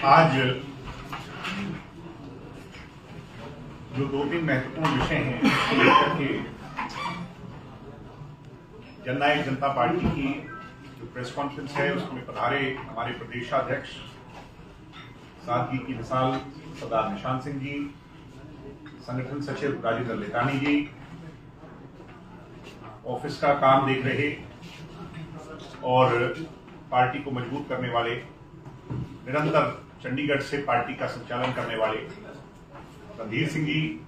आज जो दो तीन महत्वपूर्ण विषय हैं उसको लेकर के जननायक जनता पार्टी की जो प्रेस कॉन्फ्रेंस है उसमें पधारे हमारे प्रदेशाध्यक्ष सादगी की मिसाल सरदार निशांत सिंह जी, संगठन सचिव राजेंद्र लेतानी जी, ऑफिस का काम देख रहे और पार्टी को मजबूत करने वाले, निरंतर चंडीगढ़ से पार्टी का संचालन करने वाले रणधीर सिंह जी,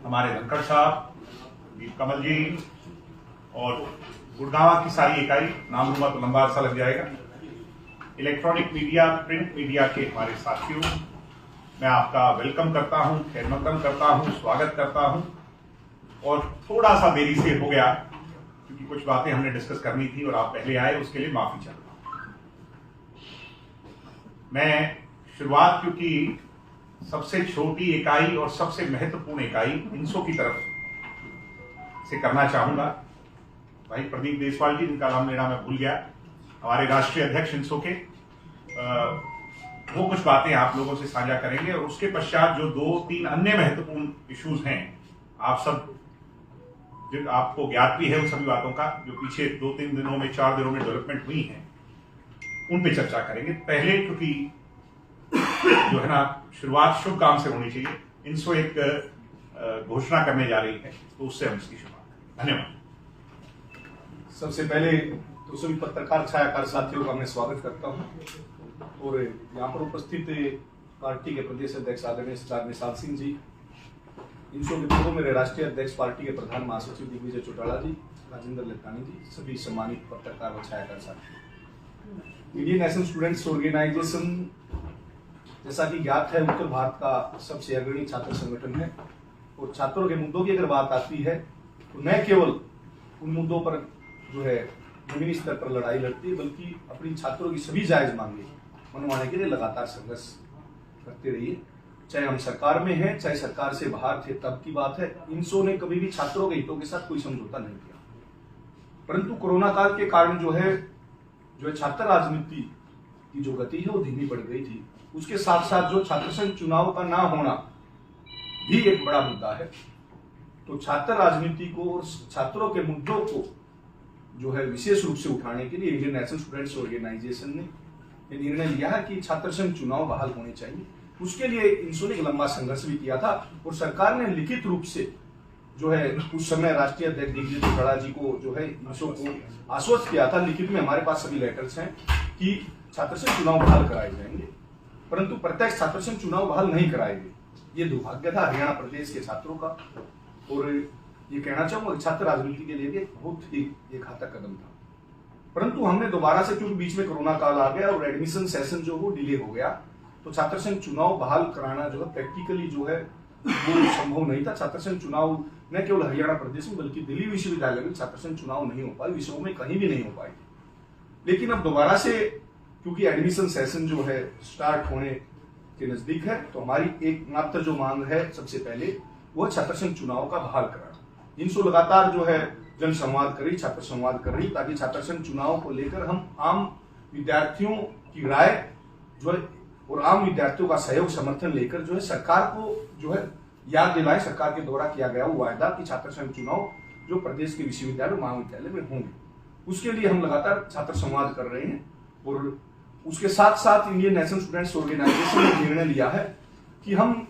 हमारे धनखड़ साहब, दीप कमल जी और गुड़गांव की सारी इकाई, नाम लूंगा तो लंबा अरसा लग जाएगा। इलेक्ट्रॉनिक मीडिया, प्रिंट मीडिया के हमारे साथियों, मैं आपका वेलकम करता हूं, खैरमकदम करता हूं, स्वागत करता हूं। और थोड़ा सा देरी से हो गया क्योंकि कुछ बातें हमने डिस्कस करनी थी और आप पहले आए, उसके लिए माफी चाहता हूं। मैं शुरुआत क्योंकि सबसे छोटी इकाई और सबसे महत्वपूर्ण इकाई इंसो की तरफ से करना चाहूंगा। भाई प्रदीप देसवाल जी, जिनका नाम लेना मैं भूल गया, हमारे राष्ट्रीय अध्यक्ष इंसो के, वो कुछ बातें आप लोगों से साझा करेंगे और उसके पश्चात जो दो तीन अन्य महत्वपूर्ण इश्यूज हैं, आप सब आपको ज्ञात भी है उन सभी बातों का, जो पीछे 2-3 दिनों में 4 दिनों में डेवलपमेंट हुई हैं, उन पे चर्चा करेंगे। पहले क्योंकि जो है ना, शुरुआत शुभ काम से होनी चाहिए। इंसो एक घोषणा करने जा रही है, तो उससे हम इसकी शुरुआत करें। धन्यवाद। सबसे पहले तो सभी पत्रकार छायाकार साथियों का मैं स्वागत करता हूं और यहाँ पर उपस्थित पार्टी के प्रदेश अध्यक्ष आदरणीय सरदार निशांत सिंह जी, इंसो के पूर्व मेरे राष्ट्रीय अध्यक्ष पार्टी के प्रधान महासचिव दिग्विजय चौटाला जी, राजेंद्र लेतानी जी, सभी सम्मानित पत्रकार व छायाकार साथी। इंडियन नेशनल स्टूडेंट्स ऑर्गेनाइजेशन जैसा कि ज्ञात है उत्तर भारत का सबसे अग्रणी छात्र संगठन है और छात्रों के मुद्दों की अगर बात आती है तो न केवल उन मुद्दों पर जो है जमीनी स्तर पर लड़ाई लड़ती है, बल्कि अपनी छात्रों की सभी जायज मांगे मनवाने के लिए लगातार संघर्ष करते रही है। चाहे हम सरकार में हैं, चाहे सरकार से बाहर थे, तब की बात है। इंसो ने कभी भी छात्रों के हितों के साथ कोई समझौता नहीं किया, परंतु कोरोना काल के कारण जो है छात्र राजनीति की जो गति है वो धीमी पड़ गई थी। उसके साथ साथ जो छात्र संघ चुनाव का ना होना भी एक बड़ा मुद्दा है। तो छात्र राजनीति को और छात्रों के मुद्दों को जो है विशेष रूप से उठाने के लिए इंडियन नेशनल स्टूडेंट्स ऑर्गेनाइजेशन ने यह निर्णय लिया है कि छात्र संघ चुनाव बहाल होने चाहिए। उसके लिए इंसो ने एक लंबा संघर्ष भी किया था और सरकार ने लिखित रूप से जो है उस समय राष्ट्रीय अध्यक्ष दिग्विजय चौटाला जी को जो है इंसो को आश्वस्त किया था। लिखित में हमारे पास सभी लेटर्स हैं कि छात्र संघ चुनाव बहाल कराए जाएंगे, परंतु प्रत्यक्ष छात्र संघ चुनाव बहाल नहीं कराए गए। ये दुर्भाग्य था हरियाणा प्रदेश के छात्रों का और ये कहना चाहूंगा छात्र राजनीति के लिए भी बहुत ही एक घातक कदम था। परंतु हमने दोबारा से, क्योंकि बीच में कोरोना काल आ गया और एडमिशन सेशन जो वो डिले हो गया, तो छात्र संघ चुनाव बहाल कराना जो है प्रैक्टिकली जो है वो संभव नहीं था। छात्र संघ चुनाव न केवल हरियाणा प्रदेश में बल्कि दिल्ली विश्वविद्यालय में छात्र संघ चुनाव नहीं हो पाए, विषयों में कहीं भी नहीं हो पाए थे। लेकिन अब दोबारा से क्योंकि एडमिशन सेशन जो है स्टार्ट होने के नजदीक है, तो हमारी एक मात्र जो मांग है सबसे पहले वो छात्र संघ चुनाव का बहाल कराना। इंसो लगातार जो है जन संवाद कर रही, छात्र संवाद कर रही, ताकि छात्र संघ चुनाव को लेकर हम आम विद्यार्थियों की राय जो है और आम विद्यार्थियों का सहयोग समर्थन लेकर जो है सरकार को जो है याद दिलाएं, सरकार के द्वारा किया गया वो वायदा कि छात्र संघ चुनाव जो प्रदेश के विश्वविद्यालय और महाविद्यालय में होंगे। उसके लिए हम लगातार छात्र संवाद कर रहे हैं और उसके साथ साथ इंडियन नेशनल स्टूडेंट्स ऑर्गेनाइजेशन ने निर्णय लिया है कि हम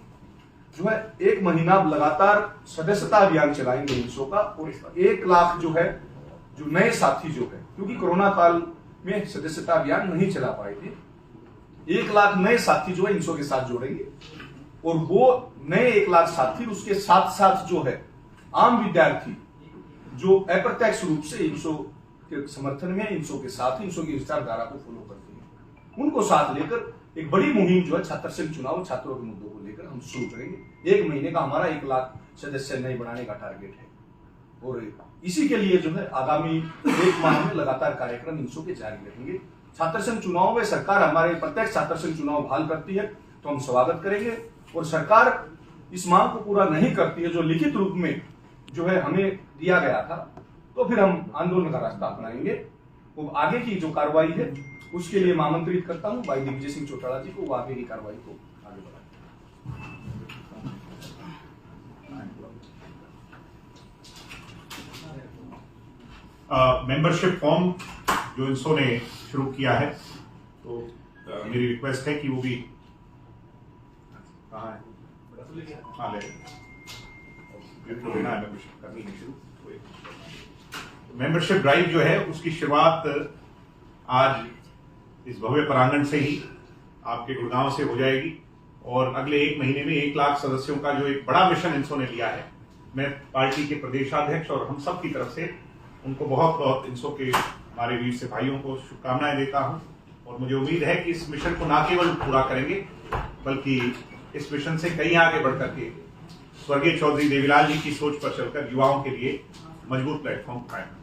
जो है 1 महीना लगातार सदस्यता अभियान चलाएंगे इंसो का और 1 लाख जो है जो नए साथी जो है, क्योंकि कोरोना काल में सदस्यता अभियान नहीं चला पाए थे, 1 लाख नए साथी जो है इंसो के साथ जोड़ेंगे और वो नए 1 लाख साथी उसके साथ साथ जो है आम विद्यार्थी जो अप्रत्यक्ष रूप से इंसो के समर्थन में, इंसो के साथ, इंसो की विचारधारा को फॉलो करते हैं, उनको साथ लेकर एक बड़ी मुहिम जो है छात्र संघ चुनाव छात्रों के मुद्दों को लेकर हम शुरू करेंगे। 1 महीने का हमारा 1 लाख सदस्य नए बढ़ाने का टारगेट है और इसी के लिए जो है आगामी 1 माह में लगातार कार्यक्रम इंसो के जारी रहेंगे। छात्र संघ चुनाव में सरकार हमारे प्रत्यक्ष छात्र संघ चुनाव बहाल करती है तो हम स्वागत करेंगे, और सरकार इस मांग को पूरा नहीं करती है जो लिखित रूप में जो है हमें दिया गया था, तो फिर हम आंदोलन का रास्ता अपनाएंगे। वो आगे की जो कार्रवाई है उसके लिए मैं आमंत्रित करता हूँ भाई दिग्विजय सिंह चौटाला जी को, वो आगे की कार्रवाई को आगे बढ़ाएं। मेंबरशिप फॉर्म जो इंसो ने शुरू किया है, तो मेरी रिक्वेस्ट है कि वो भी कहाँ है, हाँ ले लेना है, मेंबरशिप करनी है शुरू। मेंबरशिप ड्राइव जो है उसकी शुरुआत आज इस भव्य प्रांगण से ही आपके गुड़गांव से हो जाएगी और अगले 1 महीने में 1 लाख सदस्यों का जो एक बड़ा मिशन इंसो ने लिया है, मैं पार्टी के प्रदेशाध्यक्ष और हम सब की तरफ से उनको बहुत बहुत इंसो के हमारे वीर सिपाहियों को शुभकामनाएं देता हूं और मुझे उम्मीद है कि इस मिशन को न केवल पूरा करेंगे बल्कि इस मिशन से कहीं आगे बढ़ करके स्वर्गीय चौधरी देवीलाल जी की सोच पर चलकर युवाओं के लिए मजबूत प्लेटफॉर्म पाएंगे।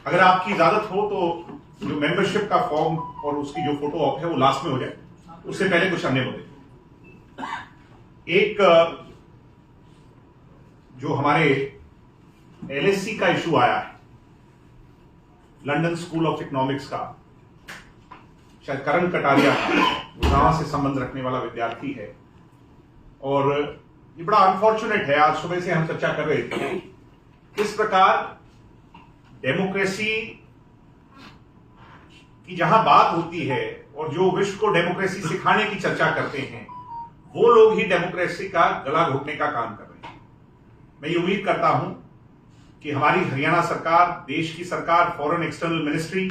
अगर आपकी इजाजत हो तो जो मेंबरशिप का फॉर्म और उसकी जो फोटो ऑप है वो लास्ट में हो जाए, उससे पहले कुछ अन्य मुद्दे। एक जो हमारे एलएससी का इशू आया है, लंदन स्कूल ऑफ इकोनॉमिक्स का, शायद करण कटारिया गुड़गांव से संबंध रखने वाला विद्यार्थी है और ये बड़ा अनफॉर्चुनेट है। आज सुबह से हम चर्चा कर रहे थे किस प्रकार डेमोक्रेसी की जहां बात होती है और जो विश्व को डेमोक्रेसी सिखाने की चर्चा करते हैं वो लोग ही डेमोक्रेसी का गला घोटने का काम कर रहे हैं। मैं ये उम्मीद करता हूं कि हमारी हरियाणा सरकार, देश की सरकार, फॉरेन एक्सटर्नल मिनिस्ट्री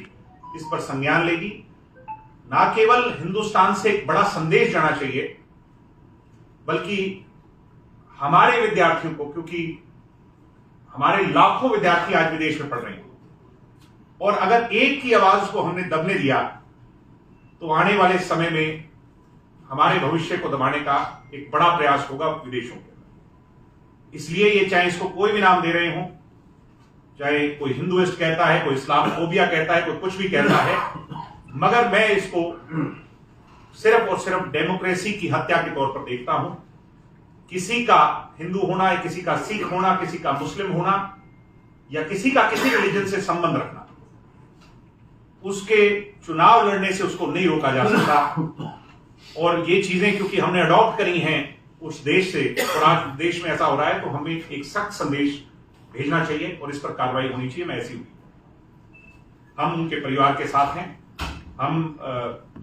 इस पर संज्ञान लेगी। ना केवल हिंदुस्तान से एक बड़ा संदेश जाना चाहिए बल्कि हमारे विद्यार्थियों को, क्योंकि हमारे लाखों विद्यार्थी आज विदेश में पढ़ रहे हैं और अगर एक की आवाज को हमने दबने दिया तो आने वाले समय में हमारे भविष्य को दबाने का एक बड़ा प्रयास होगा विदेशों के। इसलिए ये चाहे इसको कोई भी नाम दे रहे हो, चाहे कोई हिंदुइस्ट कहता है, कोई इस्लामोफोबिया कहता है, कोई कुछ भी कहता है, मगर मैं इसको सिर्फ और सिर्फ डेमोक्रेसी की हत्या के तौर पर देखता हूं। किसी का हिंदू होना या किसी का सिख होना, किसी का मुस्लिम होना या किसी का किसी रिलीजन से संबंध रखना, उसके चुनाव लड़ने से उसको नहीं रोका जा सकता। और ये चीजें क्योंकि हमने अडॉप्ट करी हैं उस देश से और आज देश में ऐसा हो रहा है तो हमें एक सख्त संदेश भेजना चाहिए और इस पर कार्रवाई होनी चाहिए। मैं ऐसी हम उनके परिवार के साथ हैं, हम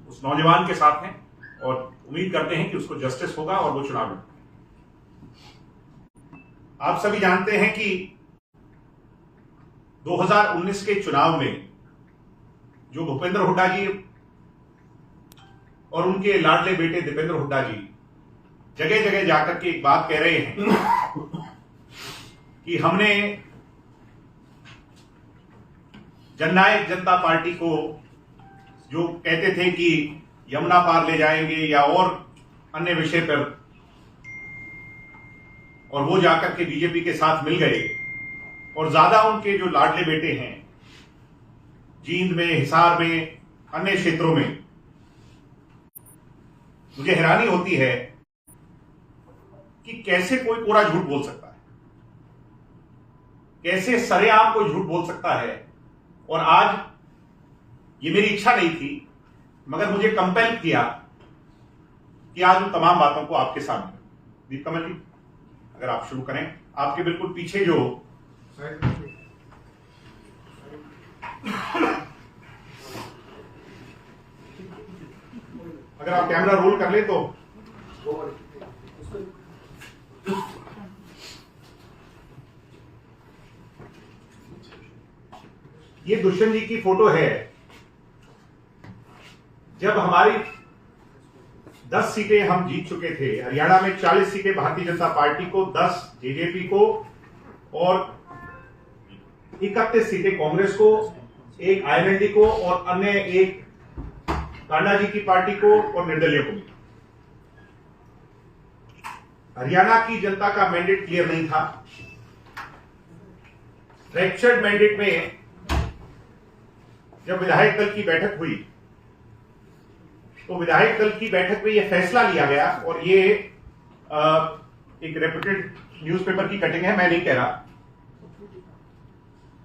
उस नौजवान के साथ हैं और उम्मीद करते हैं कि उसको जस्टिस होगा और वो चुनाव लड़ेगा। आप सभी जानते हैं कि 2019 के चुनाव में जो भूपेंद्र हुड्डा जी और उनके लाडले बेटे दीपेंद्र हुड्डा जी जगह जगह जाकर के एक बात कह रहे हैं कि हमने जननायक जनता पार्टी को जो कहते थे कि यमुना पार ले जाएंगे या और अन्य विषय पर, और वो जाकर के बीजेपी के साथ मिल गए और ज्यादा उनके जो लाडले बेटे हैं जींद में, हिसार में, अन्य क्षेत्रों में, मुझे हैरानी होती है कि कैसे कोई कोरा झूठ बोल सकता है, कैसे सरेआम कोई झूठ बोल सकता है। और आज ये मेरी इच्छा नहीं थी मगर मुझे कंपेल किया कि आज उन तमाम बातों को आपके सामने। दीप कमल जी अगर आप शुरू करें, आपके बिल्कुल पीछे जो अगर आप कैमरा रोल कर ले तो ये दुष्यंत जी की फोटो है जब हमारी 10 सीटें हम जीत चुके थे। हरियाणा में 40 सीटें भारतीय जनता पार्टी को, 10 जेजेपी को और 31 सीटें कांग्रेस को, 1 आईएनएलडी को और अन्य 1 कांडा जी की पार्टी को और निर्दलीय को भी। हरियाणा की जनता का मैंडेट क्लियर नहीं था। फ्रैक्चर्ड मैंडेट में जब विधायक दल की बैठक हुई तो विधायक दल की बैठक में यह फैसला लिया गया, और ये एक रेप्यूटेड न्यूज़पेपर की कटिंग है, मैं नहीं कह रहा,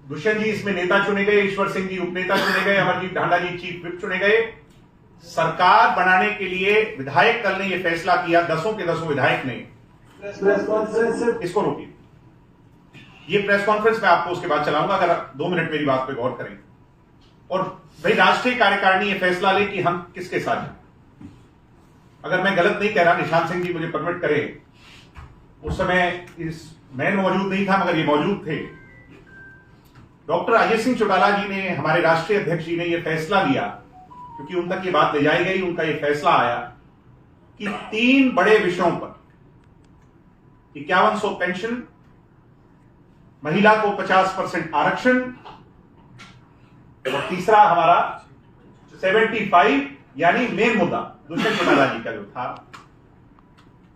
दुष्यंत जी इसमें नेता चुने गए, ईश्वर सिंह जी उपनेता चुने गए, अमरजीत ढांडा जी चीफ विप चुने गए। सरकार बनाने के लिए विधायक दल ने यह फैसला किया, 10 के 10 विधायक ने। इसको रोकिए, ये प्रेस कॉन्फ्रेंस में आपको उसके बाद चलाऊंगा, अगर 2 मिनट मेरी बात पे गौर करें। और भाई राष्ट्रीय कार्यकारिणी ये फैसला ले कि हम किसके साथ हैं। अगर मैं गलत नहीं कह रहा, निशांत सिंह जी मुझे परमिट करें, उस समय मैं मौजूद नहीं था मगर ये मौजूद थे। डॉक्टर अजय सिंह चौटाला जी ने, हमारे राष्ट्रीय अध्यक्ष जी ने यह फैसला लिया, क्योंकि उन तक ये बात ले जाई गई, उनका यह फैसला आया कि 3 बड़े विषयों पर 5100 पेंशन, महिला को 50% आरक्षण और तीसरा हमारा 75 यानी मेन मुद्दा दुष्यंत चौटाला जी का जो था,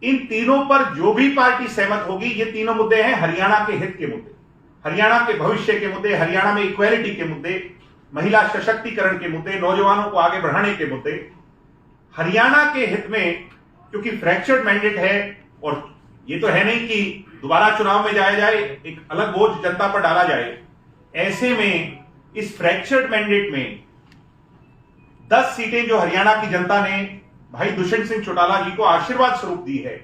इन तीनों पर जो भी पार्टी सहमत होगी, ये तीनों मुद्दे हैं हरियाणा के हित के मुद्दे, हरियाणा के भविष्य के मुद्दे, हरियाणा में इक्वालिटी के मुद्दे, महिला सशक्तिकरण के मुद्दे, नौजवानों को आगे बढ़ाने के मुद्दे, हरियाणा के हित में। क्योंकि फ्रैक्चर्ड मैंडेट है और ये तो है नहीं कि दोबारा चुनाव में जाया जाए, एक अलग बोझ जनता पर डाला जाए। ऐसे में इस फ्रैक्चर्ड मैंडेट में 10 सीटें जो हरियाणा की जनता ने भाई दुष्यंत सिंह चौटाला जी को आशीर्वाद स्वरूप दी है,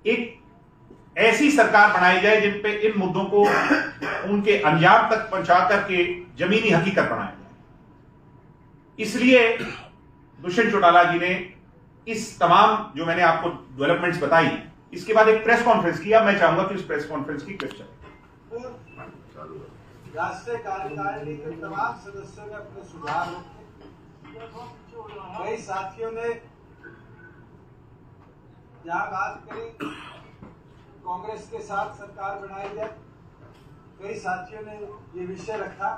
एक ऐसी सरकार बनाई जाए जिन पे इन मुद्दों को उनके अंजाम तक पहुंचा करके जमीनी हकीकत बनाया जाए। इसलिए दुष्यंत चौटाला जी ने इस तमाम जो मैंने आपको डेवलपमेंट्स बताई, इसके बाद एक प्रेस कॉन्फ्रेंस किया। मैं चाहूंगा कि उस प्रेस कॉन्फ्रेंस की क्लिप चले। राष्ट्रीय कार्यकारिणी के तमाम सदस्यों ने अपने सुझाव रखे। कई साथियों ने जहां बात करी कांग्रेस के साथ सरकार बनाई जाए, कई साथियों ने ये विषय रखा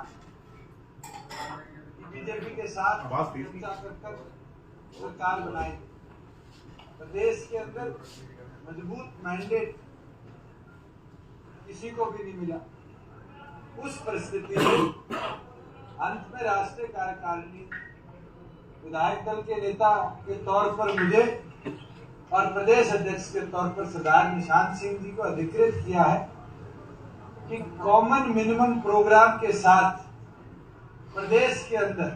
कि बीजेपी के साथ चर्चा कर सरकार बनाई। प्रदेश के अंदर मजबूत मैंडेट किसी को भी नहीं मिला। उस परिस्थिति में अंत में राष्ट्रीय कार्यकारिणी विधायक दल के नेता के तौर पर मुझे और प्रदेश अध्यक्ष के तौर पर सरदार निशांत सिंह जी को अधिकृत किया है कि कॉमन मिनिमम प्रोग्राम के साथ प्रदेश के अंदर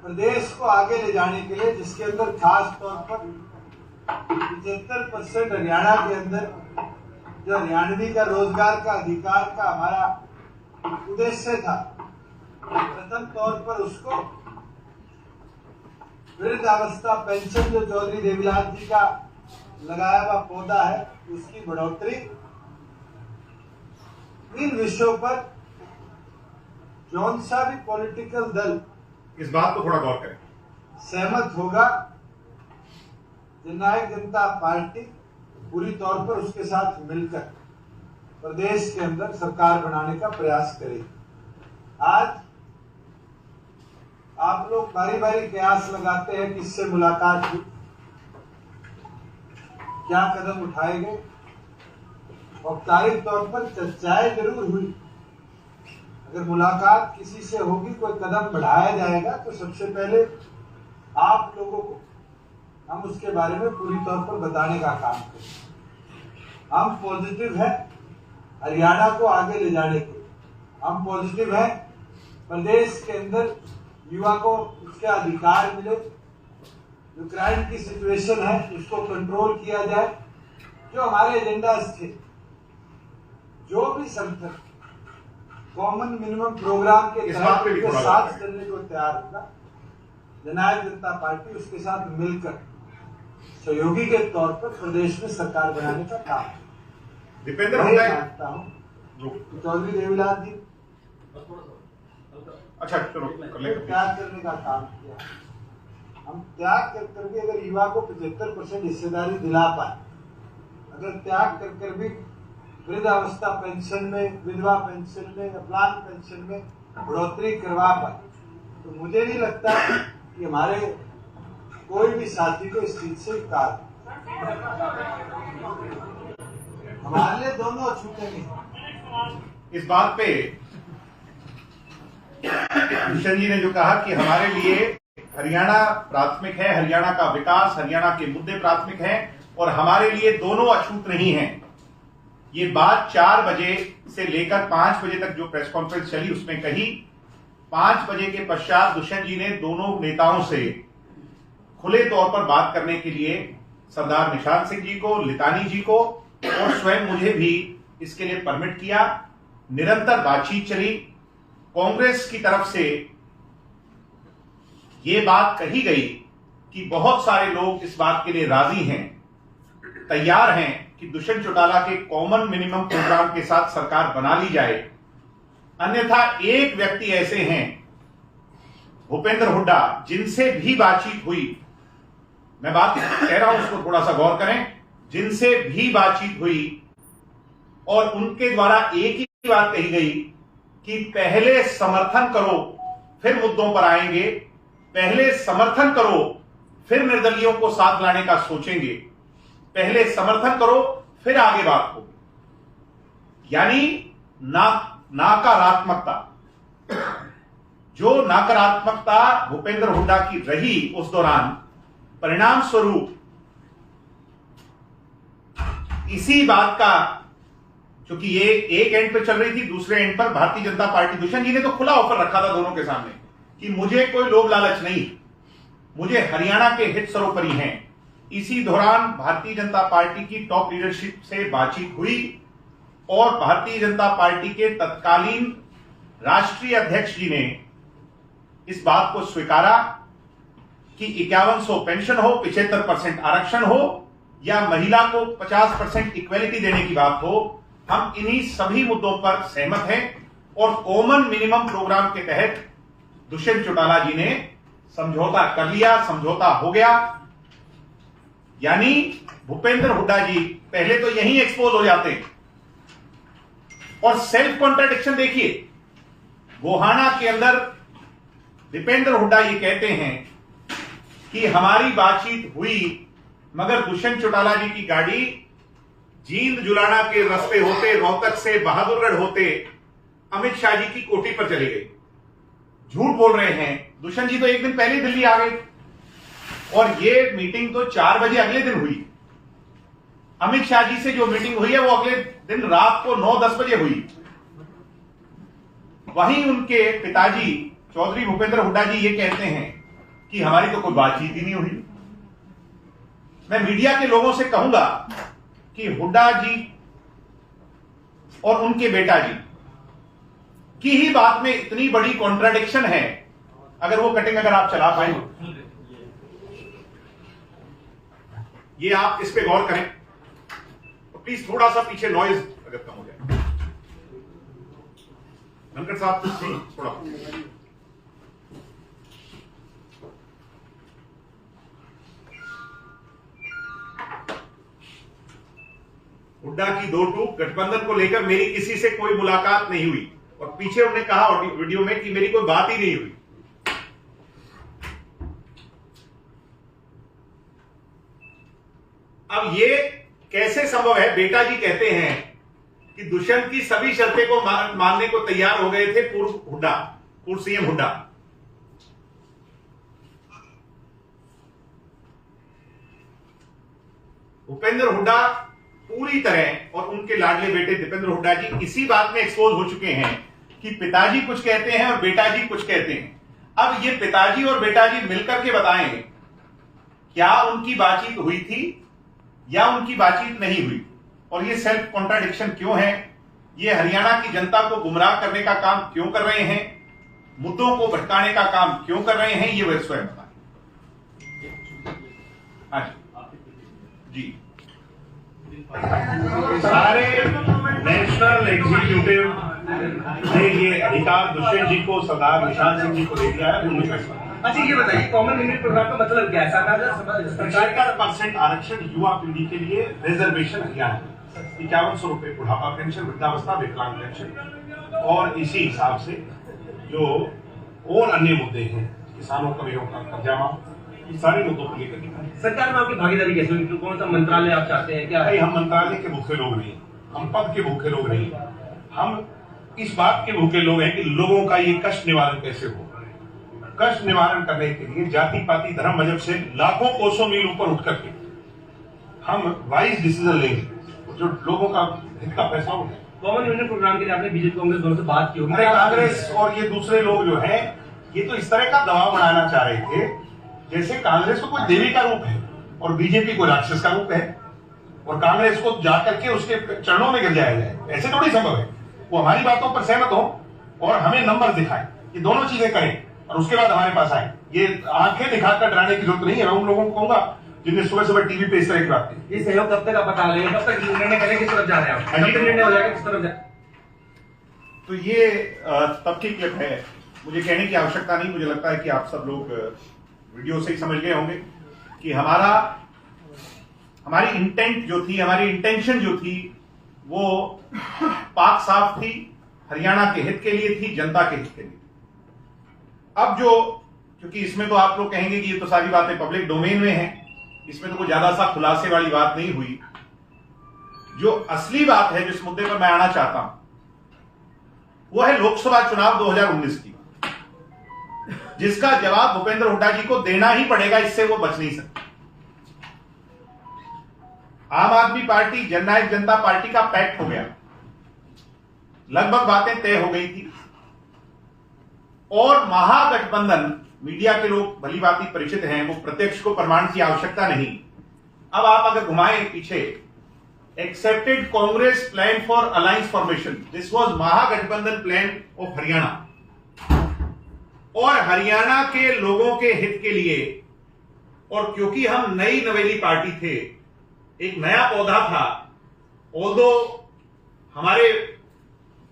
प्रदेश को आगे ले जाने के लिए, जिसके अंदर खास तौर पर 75% हरियाणा के अंदर जो हरियाणवी का रोजगार का अधिकार का हमारा उद्देश्य था, प्रथम तौर पर उसको वृद्धावस्था पेंशन जो चौधरी देवीलाल जी का लगाया हुआ पौधा है, उसकी बढ़ोतरी, इन विषयों पर जौन सा भी पॉलिटिकल दल इस बात को थोड़ा गौर करें, सहमत होगा, जननायक जनता पार्टी पूरी तौर पर उसके साथ मिलकर प्रदेश के अंदर सरकार बनाने का प्रयास करेगी। आज आप लोग बारी बारी कयास लगाते हैं कि इससे मुलाकात हुई, क्या कदम उठाए गए। औपचारिक तौर पर चर्चाएं जरूर हुई। अगर मुलाकात किसी से होगी, कोई कदम बढ़ाया जाएगा, तो सबसे पहले आप लोगों को हम उसके बारे में पूरी तौर पर बताने का काम करें। हम पॉजिटिव है हरियाणा को आगे ले जाने के, हम पॉजिटिव है प्रदेश के अंदर युवा को उसके अधिकार मिले, जो क्राइम की सिचुएशन है उसको कंट्रोल किया जाए। जो हमारे एजेंडास थे, जो भी संगठन कॉमन मिनिमम प्रोग्राम के तहत के साथ चलने को तैयार होगा, जननायक जनता पार्टी उसके साथ मिलकर सहयोगी के तौर पर प्रदेश में सरकार बनाने का काम दीपेंद्र मानता हूँ। चौधरी देवीलाल जी अच्छा चलो त्याग करने का काम किया। हम त्याग कर भी अगर युवा को 75% हिस्सेदारी दिला पाए, अगर त्याग कर भी वृद्धावस्था पेंशन में, विधवा पेंशन में, अपलान पेंशन में बढ़ोतरी करवा पाए, तो मुझे नहीं लगता कि हमारे कोई भी साथी को इस चीज से इनकार। हमारे लिए दोनों अछूते नहीं। इस बात पे किशन जी ने जो कहा कि हमारे लिए हरियाणा प्राथमिक है, हरियाणा का विकास, हरियाणा के मुद्दे प्राथमिक हैं और हमारे लिए दोनों अछूत नहीं हैं। ये बात 4 बजे से लेकर 5 बजे तक जो प्रेस कॉन्फ्रेंस चली उसमें कही। 5 बजे के पश्चात दुष्यंत जी ने दोनों नेताओं से खुले तौर पर बात करने के लिए सरदार निशान सिंह जी को, लितानी जी को और स्वयं मुझे भी इसके लिए परमिट किया। निरंतर बातचीत चली। कांग्रेस की तरफ से यह बात कही गई कि बहुत सारे लोग इस बात के लिए राजी हैं, तैयार हैं कि दुष्यंत चौटाला के कॉमन मिनिमम प्रोग्राम के साथ सरकार बना ली जाए। अन्यथा एक व्यक्ति ऐसे हैं, भूपेंद्र हुड्डा, जिनसे भी बातचीत हुई, मैं बात कह रहा हूं उसको थोड़ा सा गौर करें, जिनसे भी बातचीत हुई और उनके द्वारा एक ही बात कही गई कि पहले समर्थन करो फिर मुद्दों पर आएंगे, पहले समर्थन करो फिर निर्दलियों को साथ लाने का सोचेंगे, पहले समर्थन करो फिर आगे बात हो। यानी नकारात्मकता, जो नकारात्मकता भूपेंद्र हुड्डा की रही उस दौरान, परिणाम स्वरूप इसी बात का, क्योंकि ये एक एंड पे चल रही थी, दूसरे एंड पर भारतीय जनता पार्टी, दुष्यंत जी ने तो खुला ऑफर रखा था दोनों के सामने कि मुझे कोई लोभ लालच नहीं, मुझे हरियाणा के हित सर्वोपरि हैं। इसी दौरान भारतीय जनता पार्टी की टॉप लीडरशिप से बातचीत हुई और भारतीय जनता पार्टी के तत्कालीन राष्ट्रीय अध्यक्ष जी ने इस बात को स्वीकारा कि 5100 पेंशन हो, 75% आरक्षण हो या महिला को 50% इक्वेलिटी देने की बात हो, हम इन्हीं सभी मुद्दों पर सहमत हैं। और कॉमन मिनिमम प्रोग्राम के तहत दुष्यंत चौटाला जी ने समझौता कर लिया, समझौता हो गया। यानी भूपेंद्र हुड्डा जी पहले तो यहीं एक्सपोज हो जाते हैं। और सेल्फ कॉन्ट्राडिक्शन देखिए, गोहाना के अंदर दीपेंद्र हुड्डा ये कहते हैं कि हमारी बातचीत हुई मगर दुष्यंत चौटाला जी की गाड़ी जींद जुलाना के रास्ते होते, रोहतक से बहादुरगढ़ होते अमित शाह जी की कोठी पर चली गई। झूठ बोल रहे हैं, दुष्यंत जी तो एक दिन पहले दिल्ली आ गए और ये मीटिंग तो 4 बजे अगले दिन हुई। अमित शाह जी से जो मीटिंग हुई है वो अगले दिन रात को 9-10 बजे हुई। वहीं उनके पिताजी चौधरी भूपेंद्र हुड्डा जी ये कहते हैं कि हमारी तो कोई बातचीत ही नहीं हुई। मैं मीडिया के लोगों से कहूंगा कि हुड्डा जी और उनके बेटा जी की ही बात में इतनी बड़ी कॉन्ट्राडिक्शन है, अगर वो कटिंग अगर आप चला पाए, ये आप इस पे गौर करें तो प्लीज थोड़ा सा पीछे नॉइज अगर कम हो जाए। धनखड़ साहब थोड़ा हुड्डा की 2 टूक, गठबंधन को लेकर मेरी किसी से कोई मुलाकात नहीं हुई और पीछे उन्होंने कहा वीडियो में कि मेरी कोई बात ही नहीं हुई। अब ये कैसे संभव है? बेटा जी कहते हैं कि दुष्यंत की सभी शर्तें को मानने को तैयार हो गए थे पूर्व सीएम हुड्डा। भूपेंद्र हुड्डा पूरी तरह और उनके लाडले बेटे दीपेंद्र हुड्डा जी इसी बात में एक्सपोज हो चुके हैं कि पिताजी कुछ कहते हैं और बेटा जी कुछ कहते हैं। अब ये पिताजी और बेटा जी मिलकर के बताएं क्या उनकी बातचीत हुई थी या उनकी बातचीत नहीं हुई, और ये सेल्फ कॉन्ट्राडिक्शन क्यों है, ये हरियाणा की जनता को गुमराह करने का काम क्यों कर रहे हैं, मुद्दों को भटकाने का काम क्यों कर रहे हैं, ये वे स्वयं बताएं। हाँ जी, सारे नेशनल एग्जीक्यूटिव ने ये अधिकार दुष्यंत जी को, सरदार निशान सिंह जी को दे दिया है। अच्छा ये बताइए कॉमन मिनिमम प्रोग्राम का मतलब क्या है? सरकार का 75% आरक्षण युवा पीढ़ी के लिए रिजर्वेशन अभियान है। 5100 रुपए बुढ़ापा पेंशन, वृद्धावस्था, विकलांग पेंशन और इसी हिसाब से जो और अन्य मुद्दे हैं, किसानों का कर्जा माफ, ये सारे मुद्दों को लेकर सरकार में आपकी भागीदारी कैसे हुई? कौन सा मंत्रालय आप चाहते हैं? क्या है? हम मंत्रालय के भूखे लोग नहीं, हम पद के भूखे लोग नहीं, हम इस बात के भूखे लोग हैं कि लोगों का ये कष्ट निवारण कैसे हो। कष्ट निवारण करने के लिए जाति पाति धर्म मजहब से लाखों कोसों मील ऊपर उठ करके हम वाइज डिसीजन लेंगे जो लोगों का हित का फैसला उठाए। कॉमन यूनियन प्रोग्राम के लिए आपने बीजेपी कांग्रेस दोनों से बात की होगी। अरे कांग्रेस और ये दूसरे लोग जो हैं, ये तो इस तरह का दबाव बनाना चाह रहे थे जैसे कांग्रेस को कोई देवी का रूप है और बीजेपी को राक्षस का रूप है, और कांग्रेस को जाकर के उसके चरणों में गिर जाया जाए। ऐसे थोड़ी संभव है। वो हमारी बातों पर सहमत हो और हमें नंबर दिखाएं, ये दोनों चीजें करें और उसके बाद हमारे पास आए। ये आंखें दिखाकर डराने की जरूरत नहीं है। मैं उन लोगों को कहूंगा जिनने सुबह सुबह टीवी पे इस तरह की बात की। ये सहयोग कब तक आप बता रहे हैं, कब तक निर्णय करें, किस तरफ जा रहे हैं आप, कब तक निर्णय हो जाएगा, किस तरफ जा। तो ये तब की क्लिप है, मुझे कहने की आवश्यकता नहीं। मुझे लगता है कि आप सब लोग वीडियो से ही समझ गए होंगे कि हमारी इंटेंट जो थी, हमारी इंटेंशन जो थी, वो पाक साफ थी, हरियाणा के हित के लिए थी, जनता के हित के लिए। अब क्योंकि इसमें तो आप लोग कहेंगे कि ये तो सारी बातें पब्लिक डोमेन में हैं, इसमें तो कोई ज्यादा सा खुलासे वाली बात नहीं हुई। जो असली बात है, जिस मुद्दे पर मैं आना चाहता हूं, वो है लोकसभा चुनाव 2019 की, जिसका जवाब भूपेंद्र हुड्डा जी को देना ही पड़ेगा, इससे वो बच नहीं सकते। आम आदमी पार्टी जननायक जनता पार्टी का पैक्ट हो गया, लगभग बातें तय हो गई थी, और महागठबंधन, मीडिया के लोग भली भांति परिचित हैं, वो प्रत्यक्ष को प्रमाण की आवश्यकता नहीं। अब आप अगर घुमाएं पीछे, accepted Congress plan for alliance formation, this was Mahagathbandhan plan of Haryana, और हरियाणा के लोगों के हित के लिए, और क्योंकि हम नई नवेली पार्टी थे, एक नया पौधा था, ऑल्दो हमारे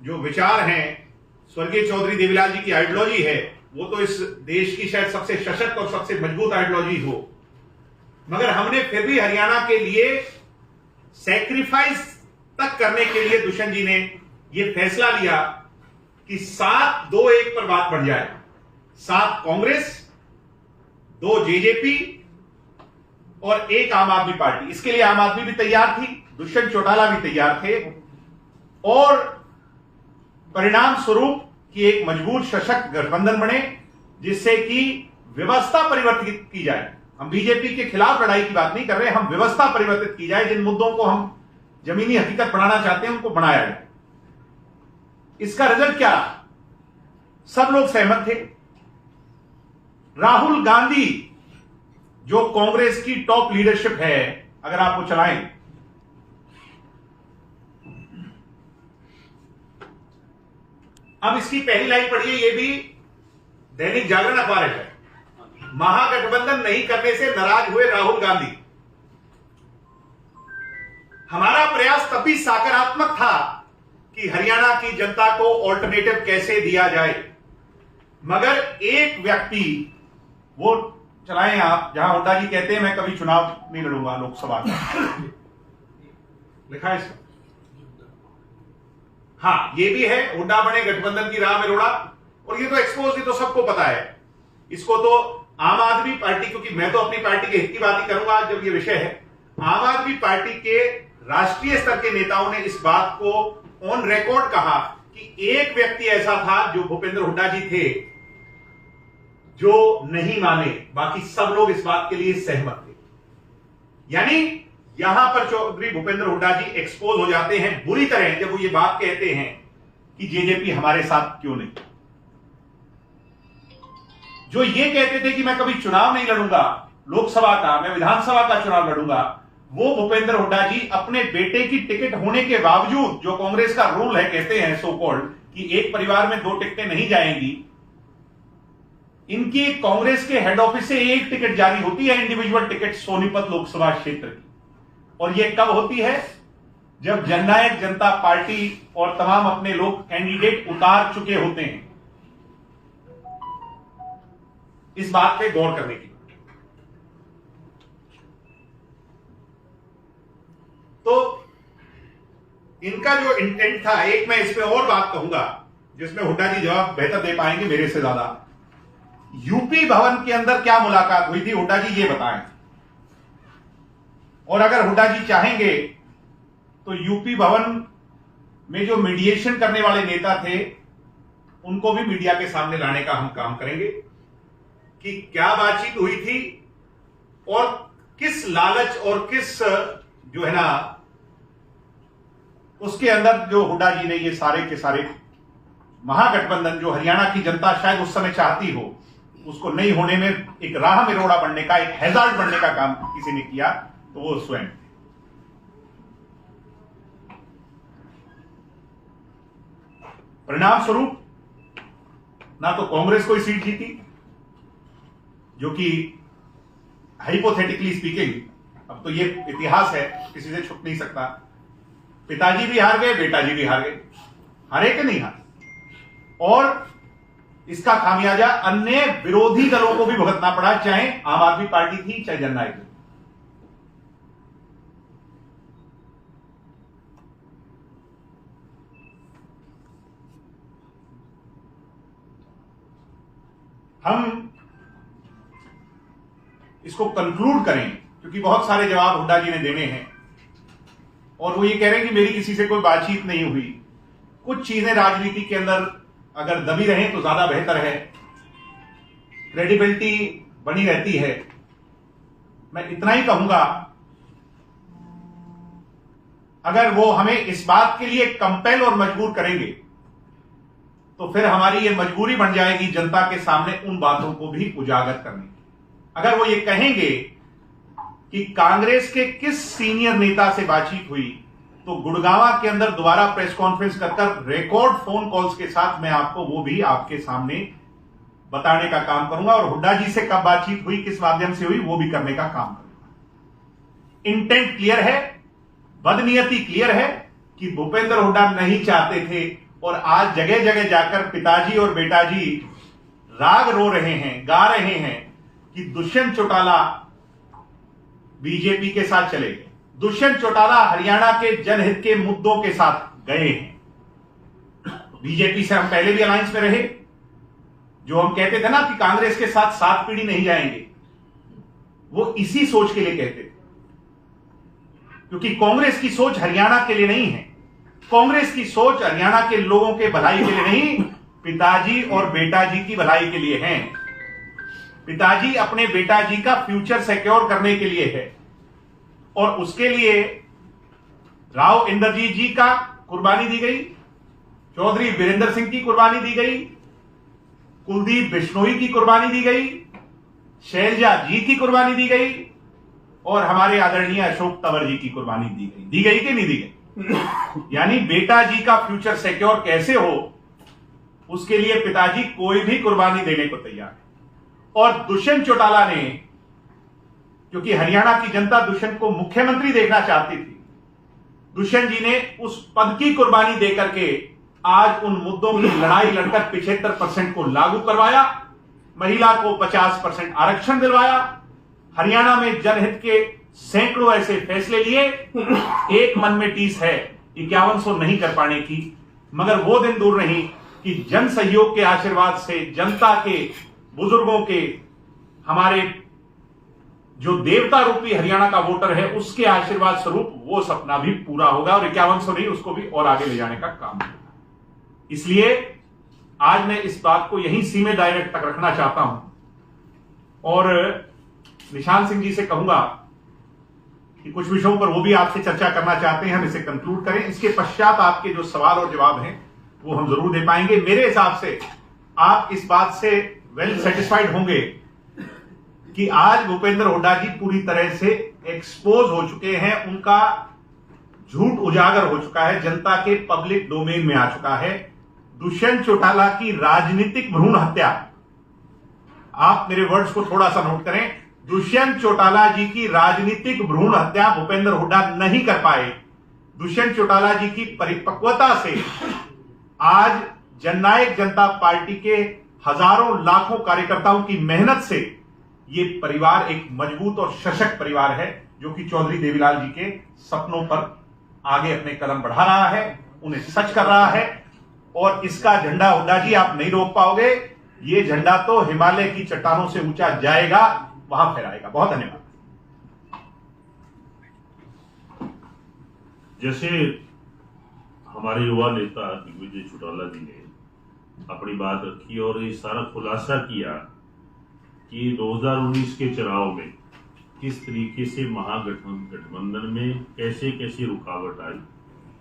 जो विचार हैं, स्वर्गीय चौधरी देवीलाल जी की आइडियोलॉजी है, वो तो इस देश की शायद सबसे सशक्त और सबसे मजबूत आइडियोलॉजी हो, मगर हमने फिर भी हरियाणा के लिए सैक्रिफाइस तक करने के लिए दुष्यंत जी ने यह फैसला लिया कि 7-2-1 पर बात बढ़ जाए। 7 कांग्रेस, 2 जेजेपी और 1 आम आदमी पार्टी। इसके लिए आम आदमी भी तैयार थी, दुष्यंत चौटाला भी तैयार थे, और परिणाम स्वरूप कि एक मजबूत सशक्त गठबंधन बने, जिससे कि व्यवस्था परिवर्तित की जाए। हम बीजेपी के खिलाफ लड़ाई की बात नहीं कर रहे, हम व्यवस्था परिवर्तित की जाए, जिन मुद्दों को हम जमीनी हकीकत बनाना चाहते हैं उनको बनाया जाए। इसका रिजल्ट क्या? सब लोग सहमत थे। राहुल गांधी, जो कांग्रेस की टॉप लीडरशिप है, अगर आप वो चलाएं, अब इसकी पहली लाइन पढ़िए, ये भी दैनिक जागरण अखबार है। महागठबंधन नहीं करने से नाराज हुए राहुल गांधी। हमारा प्रयास तभी सकारात्मक था कि हरियाणा की जनता को ऑल्टरनेटिव कैसे दिया जाए, मगर एक व्यक्ति, वो चलाएं आप, जहां हुड्डा जी कहते हैं मैं कभी चुनाव नहीं लड़ूंगा लोकसभा का, लिखा है इसमें। हाँ, ये भी है, हुड्डा बने गठबंधन की राह में रोड़ा, और ये तो एक्सपोज, ये तो सबको पता है। इसको तो आम आदमी पार्टी, क्योंकि मैं तो अपनी पार्टी के हित की बात ही करूंगा आज जब ये विषय है, आम आदमी पार्टी के राष्ट्रीय स्तर के नेताओं ने इस बात को ऑन रिकॉर्ड कहा कि एक व्यक्ति ऐसा था जो भूपेंद्र हुड्डा जी थे, जो नहीं माने, बाकी सब लोग इस बात के लिए सहमत थे। यानी यहां पर चौधरी भूपेंद्र हुड्डा जी एक्सपोज हो जाते हैं बुरी तरह, जब वो ये बात कहते हैं कि जेजेपी हमारे साथ क्यों नहीं। जो ये कहते थे कि मैं कभी चुनाव नहीं लड़ूंगा लोकसभा का, मैं विधानसभा का चुनाव लड़ूंगा, वो भूपेंद्र हुड्डा जी अपने बेटे की टिकट होने के बावजूद, जो कांग्रेस का रूल है, कहते हैं सो कॉल्ड, कि एक परिवार में 2 टिकटें नहीं जाएंगी, इनकी कांग्रेस के हेड ऑफिस से एक टिकट जारी होती है, इंडिविजुअल टिकट सोनीपत लोकसभा क्षेत्र की। और यह कब होती है? जब जननायक जनता पार्टी और तमाम अपने लोग कैंडिडेट उतार चुके होते हैं। इस बात पे गौर करने की। तो इनका जो इंटेंट था, एक मैं इसमें और बात कहूंगा जिसमें हुड्डा जी जवाब बेहतर दे पाएंगे मेरे से ज्यादा। यूपी भवन के अंदर क्या मुलाकात हुई थी, हुड्डा जी ये बताएं। और अगर हुड्डा जी चाहेंगे तो यूपी भवन में जो मीडिएशन करने वाले नेता थे उनको भी मीडिया के सामने लाने का हम काम करेंगे कि क्या बातचीत हुई थी और किस लालच और किस जो है ना उसके अंदर जो हुड्डा जी ने ये सारे के सारे महागठबंधन जो हरियाणा की जनता शायद उस समय चाहती हो, उसको नहीं होने में एक राह में रोड़ा बनने का, एक हैजार्ड बनने का काम किसी ने किया, तो वो स्वयं। परिणाम स्वरूप ना तो कांग्रेस कोई सीट जीती, जो कि हाइपोथेटिकली स्पीकिंग, अब तो ये इतिहास है, किसी से छुप नहीं सकता, पिताजी भी हार गए, बेटाजी भी हार गए, हारे कि नहीं हारे, और इसका खामियाजा अन्य विरोधी दलों को भी भुगतना पड़ा, चाहे आम आदमी पार्टी थी चाहे जननायक थी। हम इसको कंक्लूड करें, क्योंकि बहुत सारे जवाब हुड्डा जी ने देने हैं, और वो ये कह रहे हैं कि मेरी किसी से कोई बातचीत नहीं हुई। कुछ चीजें राजनीति के अंदर अगर दबी रहें तो ज्यादा बेहतर है, क्रेडिबिलिटी बनी रहती है। मैं इतना ही कहूंगा, अगर वो हमें इस बात के लिए कंपेल और मजबूर करेंगे तो फिर हमारी ये मजबूरी बन जाएगी जनता के सामने उन बातों को भी उजागर करने की। अगर वो ये कहेंगे कि कांग्रेस के किस सीनियर नेता से बातचीत हुई, तो गुड़गांवा के अंदर दोबारा प्रेस कॉन्फ्रेंस कर रिकॉर्ड फोन कॉल्स के साथ मैं आपको वो भी आपके सामने बताने का काम करूंगा, और हुड्डा जी से कब बातचीत हुई, किस माध्यम से हुई, वो भी करने का काम करूंगा। इंटेंट क्लियर है, बदनीयती क्लियर है कि भूपेंद्र हुड्डा नहीं चाहते थे, और आज जगह जगह जाकर पिताजी और बेटाजी राग रो रहे हैं, गा रहे हैं कि दुष्यंत चौटाला बीजेपी के साथ चले गए, दुष्यंत चौटाला हरियाणा के जनहित के मुद्दों के साथ गए हैं। बीजेपी से हम पहले भी अलायंस में रहे, जो हम कहते थे ना कि कांग्रेस के साथ 7 पीढ़ी नहीं जाएंगे, वो इसी सोच के लिए कहते थे, क्योंकि कांग्रेस की सोच हरियाणा के लिए नहीं है। कांग्रेस की सोच हरियाणा के लोगों के भलाई के लिए नहीं, पिताजी और बेटाजी की भलाई के लिए है। पिताजी अपने बेटाजी का फ्यूचर सिक्योर करने के लिए है, और उसके लिए राव इंद्रजीत जी का कुर्बानी दी गई, चौधरी वीरेंद्र सिंह की कुर्बानी दी गई, कुलदीप बिश्नोई की कुर्बानी दी गई, शैलजा जी की कुर्बानी दी गई, और हमारे आदरणीय अशोक तंवर जी की कुर्बानी दी गई कि नहीं दी गई? यानी बेटा जी का फ्यूचर सिक्योर कैसे हो, उसके लिए पिताजी कोई भी कुर्बानी देने को तैयार है। और दुष्यंत चौटाला ने, क्योंकि हरियाणा की जनता दुष्यंत को मुख्यमंत्री देखना चाहती थी, दुष्यंत जी ने उस पद की कुर्बानी देकर के आज उन मुद्दों की लड़ाई लड़कर 75% को लागू करवाया, महिला को 50% आरक्षण दिलवाया, हरियाणा में जनहित के सैकड़ों ऐसे फैसले लिए। एक मन में टीस है 5100 नहीं कर पाने की, मगर वो दिन दूर नहीं कि जन सहयोग के आशीर्वाद से, जनता के, बुजुर्गों के, हमारे जो देवता रूपी हरियाणा का वोटर है, उसके आशीर्वाद स्वरूप वो सपना भी पूरा होगा, और 5100 नहीं, उसको भी और आगे ले जाने का काम होगा। इसलिए आज मैं इस बात को यहीं सीमित डायरेक्ट तक रखना चाहता हूं, और निशान सिंह जी से कहूंगा कि कुछ विषयों पर वो भी आपसे चर्चा करना चाहते हैं, हम इसे कंक्लूड करें। इसके पश्चात आपके जो सवाल और जवाब हैं वो हम जरूर दे पाएंगे। मेरे हिसाब से आप इस बात से वेल सेटिस्फाइड होंगे कि आज भूपेंद्र हुड्डा जी पूरी तरह से एक्सपोज हो चुके हैं, उनका झूठ उजागर हो चुका है, जनता के पब्लिक डोमेन में आ चुका है। दुष्यंत चौटाला की राजनीतिक भ्रूण हत्या, आप मेरे वर्ड्स को थोड़ा सा नोट करें, दुष्यंत चौटाला जी की राजनीतिक भ्रूण हत्या भूपेंद्र हुड्डा नहीं कर पाए। दुष्यंत चौटाला जी की परिपक्वता से आज जननायक जनता पार्टी के हजारों लाखों कार्यकर्ताओं की मेहनत से ये परिवार एक मजबूत और सशक्त परिवार है, जो कि चौधरी देवीलाल जी के सपनों पर आगे अपने कदम बढ़ा रहा है, उन्हें सच कर रहा है, और इसका झंडा हुड्डा जी आप नहीं रोक पाओगे। ये झंडा तो हिमालय की चट्टानों से ऊंचा जाएगा, वहां फहराएगा। बहुत धन्यवाद। जैसे हमारे युवा नेता दिग्विजय चौटाला जी ने अपनी बात रखी और ये सारा खुलासा किया कि 2019 के चुनाव में किस तरीके से महागठबंधन में कैसे कैसे रुकावट आई,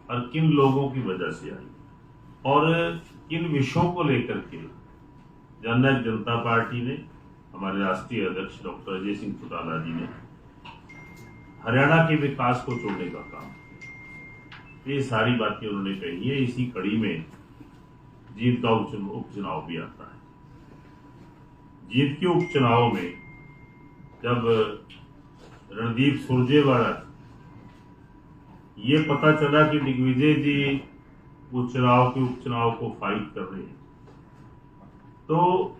और किन लोगों की वजह से आई और किन विषयों को लेकर के जननायक जनता पार्टी ने, हमारे राष्ट्रीय अध्यक्ष डॉक्टर अजय सिंह चौटाला जी ने हरियाणा के विकास को छोड़ने का काम किया। ये सारी बातें उन्होंने कही है। इसी कड़ी में जींद का उपचुनाव भी आता है। जींद के उपचुनाव में जब रणदीप सुरजेवाला ये पता चला कि दिग्विजय जी उपचुनाव को फाइट कर रहे हैं, तो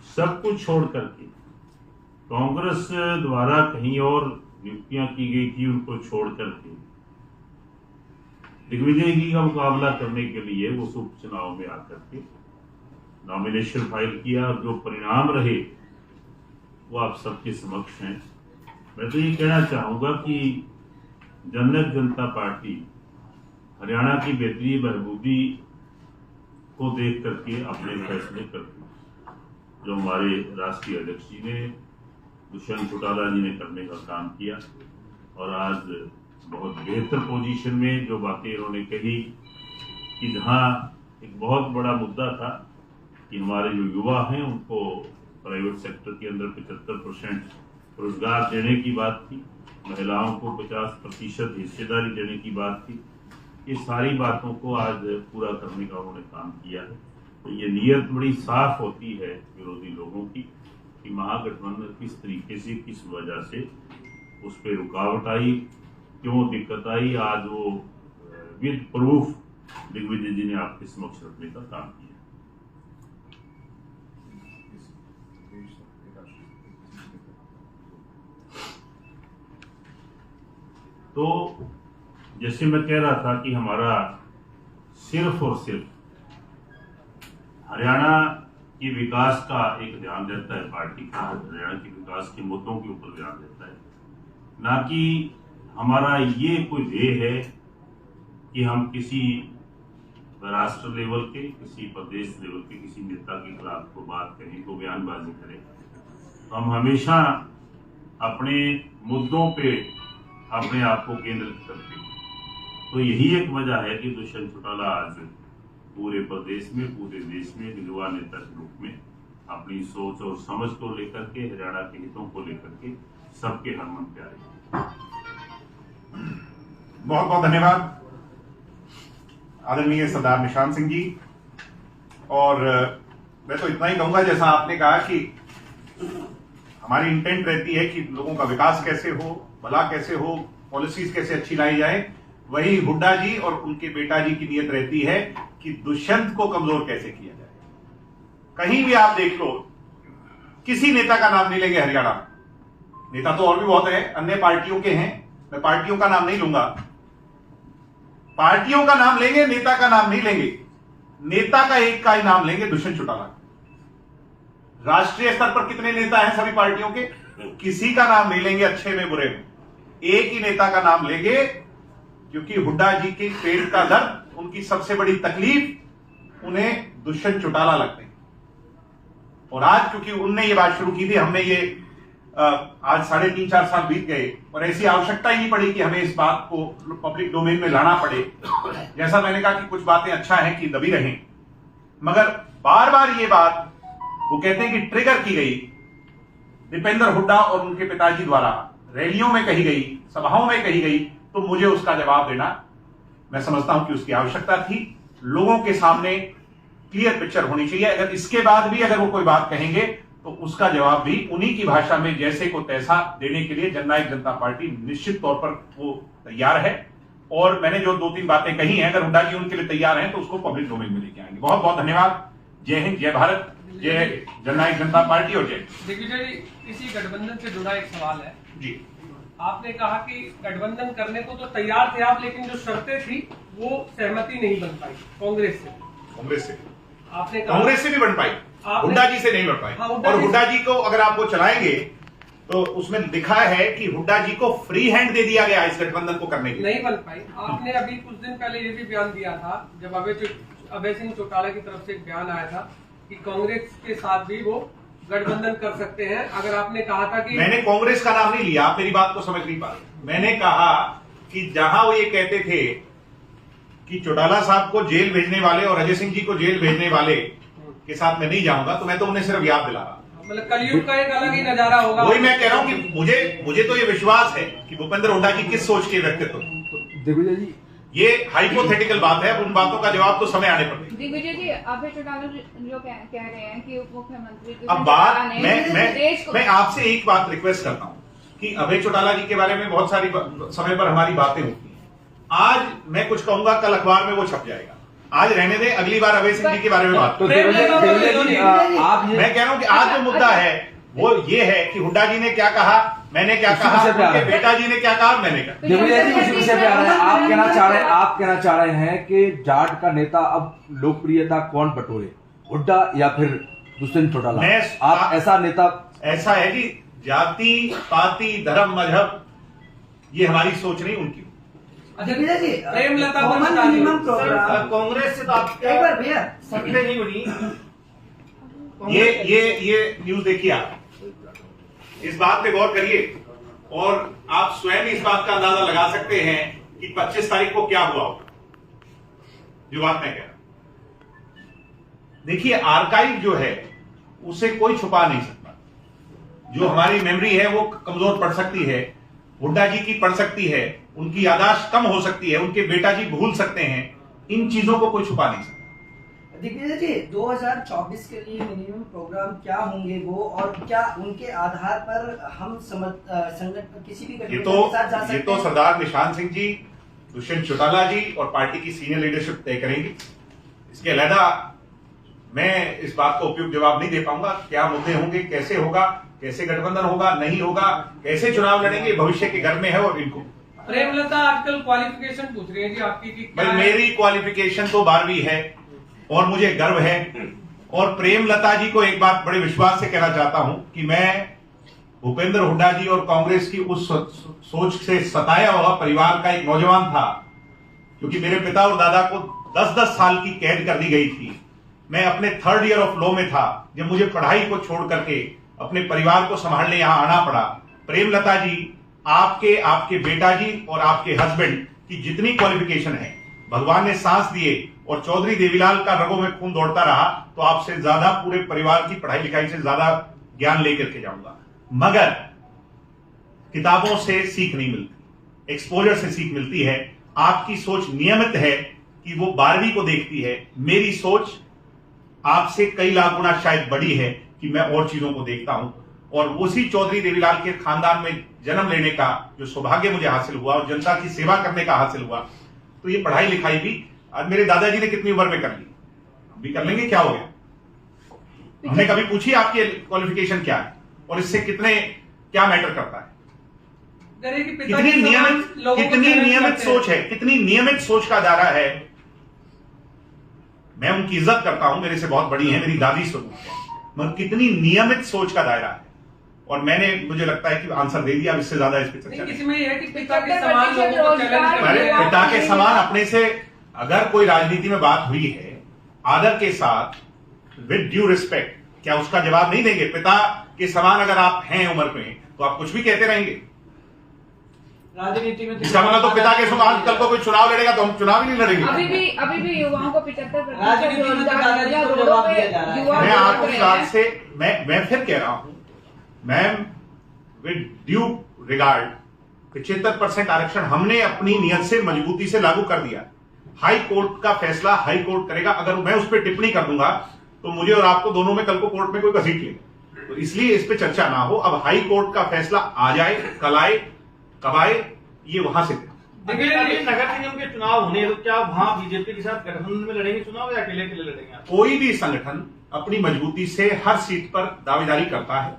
सब कुछ छोड़ करके कांग्रेस द्वारा कहीं और नियुक्तियां की गई थी, उनको छोड़ करके दिग्विजय जी का मुकाबला करने के लिए उस उपचुनाव में आकर के नॉमिनेशन फाइल किया। जो परिणाम रहे वो आप सबके समक्ष हैं। मैं तो ये कहना चाहूंगा कि जननायक जनता पार्टी हरियाणा की बेहतरी बहबूदी को देख करके अपने फैसले करती है। जो हमारे राष्ट्रीय अध्यक्ष जी ने, दुष्यंत चौटाला जी ने करने का काम किया और आज बहुत बेहतर पोजीशन में जो बातें उन्होंने कही कि जहां एक बहुत बड़ा मुद्दा था कि हमारे जो युवा हैं उनको प्राइवेट सेक्टर के अंदर 75% रोजगार देने की बात थी, महिलाओं को 50% हिस्सेदारी देने की बात थी। ये सारी बातों को आज पूरा करने का उन्होंने काम किया है। तो ये नीयत बड़ी साफ होती है विरोधी लोगों की कि महागठबंधन किस तरीके से, किस वजह से उस पर रुकावट आई, क्यों दिक्कत आई। आज वो विद प्रूफ दिग्विजय जी ने आपके समक्ष रखने का काम किया। तो जैसे मैं कह रहा था कि हमारा सिर्फ और सिर्फ हरियाणा के विकास का एक ध्यान रहता है पार्टी का, हरियाणा के विकास के मुद्दों के ऊपर ध्यान रहता है, ना कि हमारा ये कोई ध्येय है कि हम किसी राष्ट्र लेवल के, किसी प्रदेश लेवल के किसी नेता के खिलाफ को बात करें, को बयानबाजी करें। हम हमेशा अपने मुद्दों पे अपने आप को केंद्रित करते हैं। तो यही एक वजह है कि दुष्यंत चौटाला आज पूरे प्रदेश में, पूरे देश में युवा नेता के रूप में अपनी सोच और समझ को लेकर के, हरियाणा के हितों को लेकर के सबके हरमन प्यारे। बहुत बहुत धन्यवाद आदरणीय सरदार निशान सिंह जी। और मैं तो इतना ही कहूंगा, जैसा आपने कहा कि हमारी इंटेंट रहती है कि लोगों का विकास कैसे हो, भला कैसे हो, पॉलिसीज कैसे अच्छी लाई जाए, वही हुड्डा जी और उनके बेटा जी की नीयत रहती है कि दुष्यंत को कमजोर कैसे किया जाए। कहीं भी आप देख लो, किसी नेता का नाम नहीं लेंगे हरियाणा में। नेता तो और भी बहुत है, अन्य पार्टियों के हैं, मैं पार्टियों का नाम नहीं लूंगा। पार्टियों का नाम लेंगे, नेता का नाम नहीं लेंगे। नेता का एक का ही नाम लेंगे, दुष्यंत चौटाला। राष्ट्रीय स्तर पर कितने नेता हैं सभी पार्टियों के, किसी का नाम नहीं लेंगे, अच्छे में बुरे में। एक ही नेता का नाम लेंगे, क्योंकि हुड्डा जी के पेट का दर्द, उनकी सबसे बड़ी तकलीफ उन्हें दुष्यंत चौटाला लगते हैं। और आज क्योंकि उनने ये बात शुरू की थी, हमने ये आज 3.5-4 साल बीत गए और ऐसी आवश्यकता ही नहीं पड़ी कि हमें इस बात को पब्लिक डोमेन में लाना पड़े। जैसा मैंने कहा कि कुछ बातें अच्छा है कि दबी रहें, मगर बार बार ये बात वो कहते हैं कि ट्रिगर की गई दीपेंद्र हुड्डा और उनके पिताजी द्वारा, रैलियों में कही गई, सभाओं में कही गई, तो मुझे उसका जवाब देना, मैं समझता हूं कि उसकी आवश्यकता थी। लोगों के सामने क्लियर पिक्चर होनी चाहिए। अगर इसके बाद भी अगर वो कोई बात कहेंगे तो उसका जवाब भी उन्हीं की भाषा में जैसे को तैसा देने के लिए जननायक जनता पार्टी निश्चित तौर पर वो तैयार है। और मैंने जो 2-3 बातें कही हैं, अगर हुड्डा जी उनके लिए तैयार हैं तो उसको पब्लिक डोमेन में लेके आएंगे। बहुत बहुत धन्यवाद। जय हिंद, जय भारत, जय जननायक जनता पार्टी और जय। दिग्विजय जी, इसी गठबंधन से जुड़ा एक सवाल है जी। आपने कहा कि गठबंधन करने को तो तैयार थे आप, लेकिन जो शर्तें थी वो सहमति नहीं बन पाई कांग्रेस से। आपने कहा कांग्रेस से भी बन पाई, हुड्डा जी से नहीं बन पाई। हाँ, और हुड्डा जी को अगर आप वो चलाएंगे तो उसमें लिखा है कि हुड्डा जी को फ्री हैंड दे दिया गया इस गठबंधन को करने के लिए। नहीं बन पाई। आपने अभी कुछ दिन पहले ये भी बयान दिया था, जब अभय सिंह चौटाला की तरफ से एक बयान आया था कि कांग्रेस के साथ भी वो गठबंधन कर सकते हैं। अगर आपने कहा था कि मैंने कांग्रेस का नाम नहीं लिया, आप मेरी बात को समझ नहीं पा रहे। मैंने कहा कि जहां वो ये कहते थे कि चौटाला साहब को जेल भेजने वाले और अजय सिंह जी को जेल भेजने वाले के साथ मैं नहीं जाऊंगा, तो मैं तो उन्हें सिर्फ याद दिला रहा हूं। मतलब कलयुग का एक अलग ही नजारा होगा। वही मैं कह रहा हूं कि मुझे तो ये विश्वास है कि भूपेंद्र हुड्डा की किस सोच के व्यक्तित्व। दिग्विजय जी, ये हाइपोथेटिकल बात है, उन बातों का जवाब तो समय आने पर देंगे। दिग्विजय जी, अभय चौटाला जो कह रहे हैं कि उप मुख्यमंत्री अब बात मैं आपसे एक बात रिक्वेस्ट करता हूं कि अभय चौटाला जी के बारे में बहुत सारी समय पर हमारी बातें होती हैं। आज मैं कुछ कहूंगा, कल अखबार में वो छप जाएगा। आज रहने दें, अगली बार अभय सिंह जी के बारे में बात तो दिग्विजय जी, आप ये मैं कह रहा हूं कि आज जो मुद्दा है वो ये है कि हुड्डा जी ने क्या कहा, मैंने क्या इसी कहा, विषय पे आ रहे उनके हैं। बेटा जी ने क्या कहा, मैंने क्या। दिग्विजय जी इसी विषय पे आ रहे हैं। आप कहना चाह रहे हैं कि जाट का नेता अब लोकप्रियता कौन बटोरे, हुड्डा या फिर दुष्यंत चौटाला? आप ऐसा नेता, ऐसा है कि जाति पाति धर्म मजहब ये हमारी सोच नहीं, उनकी। दिग्विजय जी, प्रेमलता को कॉमन बता दीजिए। मिनिमम प्रोग्राम कांग्रेस से तो आप एक बार भैया सत्य नहीं बनी। ये न्यूज देखिए, आप इस बात पे गौर करिए और आप स्वयं इस बात का अंदाजा लगा सकते हैं कि 25 तारीख को क्या हुआ होगा, जो बात मैं कह रहा हूं। देखिए, आर्काइव जो है उसे कोई छुपा नहीं सकता। जो हमारी मेमोरी है वो कमजोर पड़ सकती है, हुड्डा जी की पड़ सकती है, उनकी यादाश्त कम हो सकती है, उनके बेटा जी भूल सकते हैं, इन चीजों को कोई छुपा नहीं सकता। दिग्विजय जी, 2024 के लिए मिनिमम प्रोग्राम क्या होंगे वो, और क्या उनके आधार पर हम संगठन किसी भी गठबंधन के साथ जा सकते ये तो हैं? सरदार निशान सिंह जी, दुष्यंत चौटाला जी और पार्टी की सीनियर लीडरशिप तय करेंगे। इसके अलावा मैं इस बात को उपयुक्त जवाब नहीं दे पाऊंगा। क्या मुद्दे होंगे, कैसे होगा, कैसे गठबंधन होगा, नहीं होगा, कैसे चुनाव लड़ेंगे, भविष्य के घर में है। और इनको प्रेमलता आजकल क्वालिफिकेशन पूछ रही है जी आपकी कि क्या भाई, है? मेरी क्वालिफिकेशन तो 12वीं है और मुझे गर्व है। और प्रेमलता जी को एक बात बड़े विश्वास से कहना चाहता हूं कि मैं भूपेंद्र हुड्डा जी और कांग्रेस की उस सोच से सताया हुआ परिवार का एक नौजवान था, क्योंकि मेरे पिता और दादा को 10-10 साल की कैद कर दी गई थी। मैं अपने 3rd ईयर ऑफ लॉ में था जब मुझे पढ़ाई को छोड़ करके अपने परिवार को संभालने यहां आना पड़ा। प्रेमलता जी, आपके बेटा जी और आपके हस्बैंड की जितनी क्वालिफिकेशन है, भगवान ने सांस दिए और चौधरी देवीलाल का रगों में खून दौड़ता रहा, तो आपसे ज्यादा पूरे परिवार की पढ़ाई लिखाई से ज्यादा ज्ञान लेकर के जाऊंगा। मगर किताबों से सीख नहीं मिलती, एक्सपोजर से सीख मिलती है। आपकी सोच नियमित है कि वो 12वीं को देखती है। मेरी सोच आपसे कई लाख गुना शायद बड़ी है कि मैं और चीजों को देखता हूं। और उसी चौधरी देवीलाल के खानदान में जन्म लेने का जो सौभाग्य मुझे हासिल हुआ और जनता की सेवा करने का हासिल हुआ, तो ये पढ़ाई लिखाई भी आज मेरे दादाजी ने कितनी उम्र में कर ली, हम भी कर लेंगे। क्या हो गया? हमने कभी पूछी आपकी क्वालिफिकेशन क्या है और इससे क्या मैटर करता है? करे कि पिता कितनी के समान लोगों को कितनी challenge नियमित करते हैं। सोच है, कितनी नियमित सोच का दायरा है। मैं उनकी इज्जत करता हूं, मेरे से बहुत बड़ी है, मेरी दादी स्वरूप है, मगर कितनी नियमित सोच का दायरा है। और मैंने, मुझे लगता है कि आंसर दे दिया, अब इससे ज्यादा इस पर चर्चा नहीं, नहीं। इसमें यह है कि पिता के समान लोगों को चैलेंज अरे करते हैं। पिता के समान अपने से अगर कोई राजनीति में बात हुई है, आदर के साथ, विद ड्यू रिस्पेक्ट, क्या उसका जवाब नहीं देंगे? पिता के समान अगर आप हैं उम्र में, तो आप कुछ भी कहते रहेंगे। राजनीति में इसका मतलब तो पिता के समान कल को कोई चुनाव लड़ेगा तो हम चुनाव ही नहीं लड़ेंगे। अभी भी युवाओं को 75% राजनीति में तो दादाजी को जवाब दिया जा रहा है। युवा मैं वोट आपकी रहे बात हैं। से मैं फिर कह रहा हूं, मैम, विद ड्यू रिगार्ड, 75% आरक्षण हमने अपनी नियत से मजबूती से लागू कर दिया। हाई कोर्ट का फैसला हाई कोर्ट करेगा। अगर मैं उस पर टिप्पणी कर दूंगा तो मुझे और आपको दोनों में कल को कोर्ट में कोई घसीट लेगा, तो इसलिए इस पे चर्चा ना हो। अब हाई कोर्ट का फैसला आ जाए, कल आए, कब आए, ये वहां से अभी नगर निगम के चुनाव होने, तो क्या वहां बीजेपी के साथ गठबंधन में लड़ेंगे चुनाव या अकेले लड़ेंगे आप? कोई भी संगठन अपनी मजबूती से हर सीट पर दावेदारी करता है।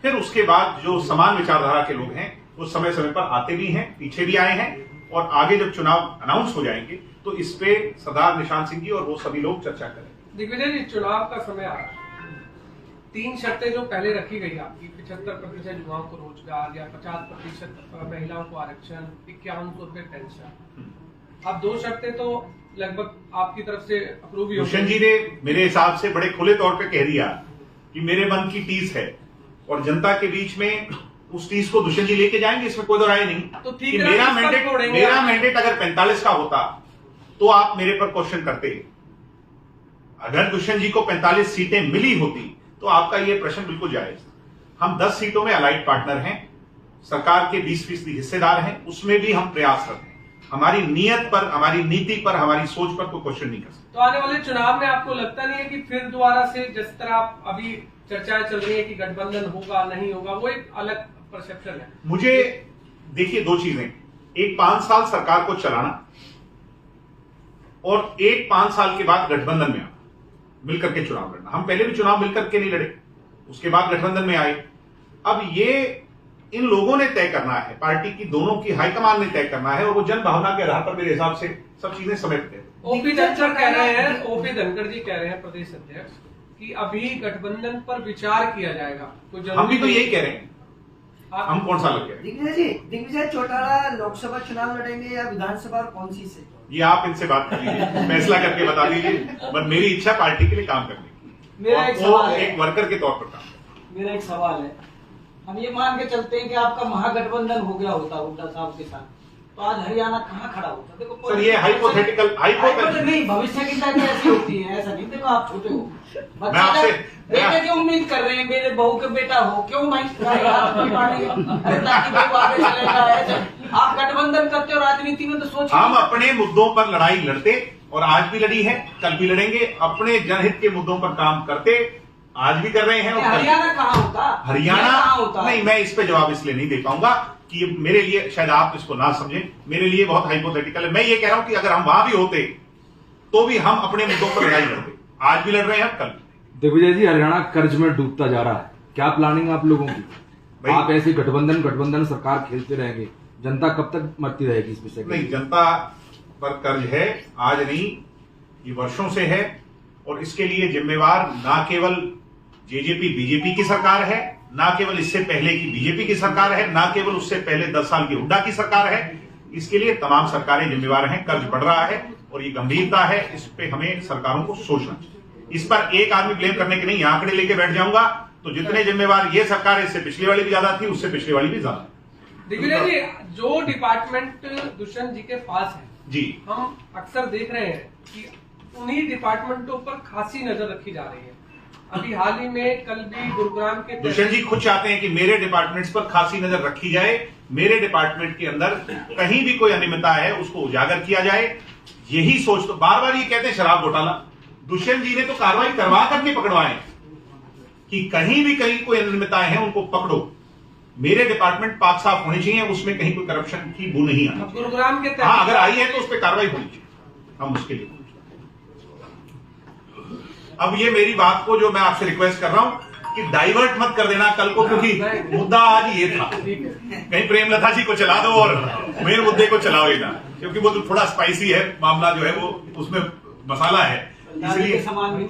फिर उसके बाद जो समान विचारधारा के लोग हैं वो समय समय पर आते भी हैं, पीछे भी आए हैं, और आगे जब चुनाव अनाउंस हो जाएंगे तो इस पे सरदार निशान सिंह जी और वो सभी लोग चर्चा करेंगे। दिग्विजय जी, चुनाव का समय आ रहा है। 3 शर्तें जो पहले रखी गई आपकी, 75% युवाओं को रोजगार या 50% महिलाओं को आरक्षण, 5100 रुपए पेंशन। अब 2 शर्तें तो लगभग आपकी तरफ से अप्रूव ही हो दुष्यंत जी ने मेरे हिसाब से बड़े खुले तौर पे कह दिया कि मेरे मन की टीस है, और जनता के बीच में उस टीस को दुष्यंत जी लेके जाएंगे, इसमें कोई दो राय नहीं। तो ठीक कि है, मेरा इस पर मैंडेट छोड़ेंगे आप। अगर 45 का होता तो आप मेरे पर क्वेश्चन करते। अगर दुष्यंत जी को 45 सीटें मिली होती तो आपका यह प्रश्न बिल्कुल जायज। हम 10 सीटों में अलाइड पार्टनर हैं, सरकार के 20% हिस्सेदार हैं, उसमें भी हम प्रयासरत हैं। हमारी नीयत पर, हमारी नीति पर, हमारी सोच पर कोई क्वेश्चन नहीं कर सकते। तो आने वाले चुनाव में आपको लगता नहीं है कि फिर दोबारा से जिस तरह अभी चर्चाएं चल रही है कि गठबंधन होगा नहीं होगा, वो एक अलग परसेप्शन है? मुझे देखिए, दो चीजें, एक 5 साल सरकार को चलाना और एक 5 साल के बाद गठबंधन में आना, मिलकर के चुनाव लड़ना। हम पहले भी चुनाव मिलकर के नहीं लड़े, उसके बाद गठबंधन में आए। अब ये इन लोगों ने तय करना है, पार्टी की दोनों की हाईकमान ने तय करना है, और वो जन भावना के आधार पर मेरे हिसाब से सब चीजें समेटते हैं। ओपी धनखड़ कह रहे हैं, ओपी धनखड़ जी कह रहे हैं, प्रदेश अध्यक्ष, कि अभी गठबंधन पर विचार किया जाएगा। हम भी तो यही कह रहे हैं, हम कौन सा लग गए? दिग्विजय चौटाला लोकसभा चुनाव लड़ेंगे या विधानसभा, कौन सी से? ये आप इनसे बात कर लीजिए, फैसला करके बता दीजिए। पर मेरी इच्छा पार्टी के लिए काम करने की, मेरा एक सवाल है, एक वर्कर के तौर पर काम। मेरा एक सवाल है, हम ये मान के चलते हैं कि आपका महागठबंधन हो गया होता हुड्डा साहब के साथ, तो आज हरियाणा कहाँ खड़ा होता? देखो सर, ये हाइपोथेटिकल नहीं, भविष्य की तैयारी ऐसी होती है, ऐसा नहीं। देखो आप छोटे हो, मैं आपसे बेटे की उम्मीद कर रहे हैं, मेरे बहू के बेटा हो, क्यों भाई ताकि वो आगे चलेगा। ऐसे आप गठबंधन करते हो, राजनीति में तो सोच। हम अपने मुद्दों पर लड़ाई लड़ते, और आज भी लड़ी है, कल भी लड़ेंगे। अपने जनहित के मुद्दों पर काम करते, आज भी कर रहे हैं। और हरियाणा कहाँ होता? हरियाणा नहीं, मैं इस पे जवाब इसलिए नहीं दे पाऊंगा कि ये मेरे लिए, शायद आप इसको ना समझें, मेरे लिए बहुत हाइपोथेटिकल है। मैं ये कह रहा हूं कि अगर हम वहां भी होते तो भी हम अपने मुद्दों पर लड़ाई लड़ते, आज भी लड़ रहे हैं, कल। दिग्विजय जी, हरियाणा कर्ज में डूबता जा रहा है, क्या प्लानिंग आप लोगों की? आप ऐसे गठबंधन सरकार खेलते रहेंगे, जनता कब तक मरती रहेगी इस विषय? नहीं, जनता पर कर्ज है, आज नहीं, ये वर्षों से है, और इसके लिए जिम्मेवार ना केवल जेजेपी बीजेपी की सरकार है, ना केवल इससे पहले की बीजेपी की सरकार है, ना केवल उससे पहले 10 साल की हुड्डा की सरकार है। इसके लिए तमाम सरकारें जिम्मेवार हैं। कर्ज बढ़ रहा है और ये गंभीरता है, इस पे हमें सरकारों को सोचना चाहिए। इस पर एक आदमी ब्लेम करने के नहीं, आंकड़े लेके बैठ जाऊंगा तो जितने जिम्मेवार ये सरकार है, इससे पिछली वाली भी ज्यादा थी, उससे पिछली वाली भी ज्यादा। दिग्विजय जी, जो डिपार्टमेंट दुष्यंत जी के पास है जी, हम अक्सर देख रहे हैं कि उन्हीं डिपार्टमेंटों पर खासी नजर रखी जा रही है। अभी हाल ही में, कल भी गुरुग्राम के दुष्यंत जी खुद चाहते हैं कि मेरे डिपार्टमेंट्स पर खासी नजर रखी जाए, मेरे डिपार्टमेंट के अंदर कहीं भी कोई अनियमितता है उसको उजागर किया जाए। यही सोच, तो बार बार ये कहते हैं शराब घोटाला, दुष्यंत जी ने तो कार्रवाई करवा करके पकड़वाए कि कहीं भी कहीं कोई अनियमितताएं हैं उनको पकड़ो। मेरे डिपार्टमेंट पाक साफ होने चाहिए, उसमें कहीं कोई करप्शन की बू नहीं आनी। गुरुग्राम के हाँ, अगर आई है तो उस पर कार्रवाई होनी चाहिए, हम उसके लिए। अब ये मेरी बात को जो मैं आपसे रिक्वेस्ट कर रहा हूं कि डाइवर्ट मत कर देना कल को, क्योंकि मुद्दा आज ये था। कहीं प्रेमलता जी को चला दो और मेन मुद्दे को चलाओ ही ना, क्योंकि वो तो थोड़ा स्पाइसी है मामला, जो है वो उसमें मसाला है, इसलिए सामान भी